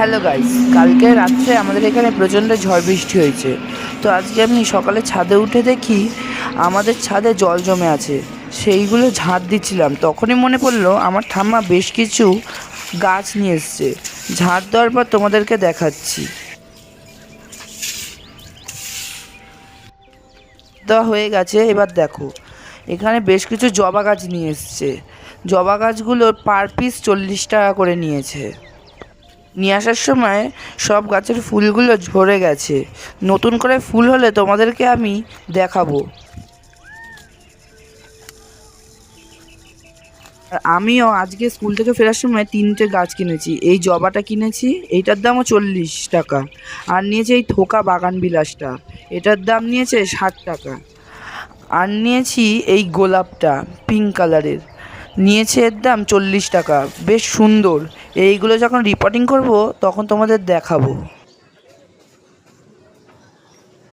Hello guys, কালকে রাত্রে আমাদের এখানে প্রচণ্ড ঝড় বৃষ্টি হয়েছে। তো আজকে আমি সকালে ছাদে উঠে দেখি আমাদের ছাদে জল জমে আছে। সেইগুলো ঝাঁট দিচ্ছিলাম, তখনই মনে পড়লো আমার ঠাম্মা বেশ কিছু গাছ নিয়ে এসছে। ঝাঁট দেওয়ার পর তোমাদেরকে দেখাচ্ছি। দেওয়া হয়ে গেছে, এবার দেখো এখানে বেশ কিছু জবা গাছ নিয়ে এসছে। জবা গাছগুলোর পার পিস 40 টাকা করে নিয়েছে। নিয়ে আসার সময় সব গাছের ফুলগুলো ঝরে গেছে। নতুন করে ফুল হলে তোমাদেরকে আমি দেখাবো। আর আমিও আজকে স্কুল থেকে ফেরার সময় 3টে গাছ কিনেছি। এই জবাটা কিনেছি, এইটার দামও 40 টাকা। আর নিয়েছি এই থোকা বাগান বিলাসটা, এটার দাম নিয়েছে 60 টাকা। আর নিয়েছি এই গোলাপটা পিঙ্ক কালারের, নিয়েছে এর দাম 40 টাকা। বেশ সুন্দর। এইগুলো যখন রিপোর্টিং করব তখন তোমাদের দেখাবো।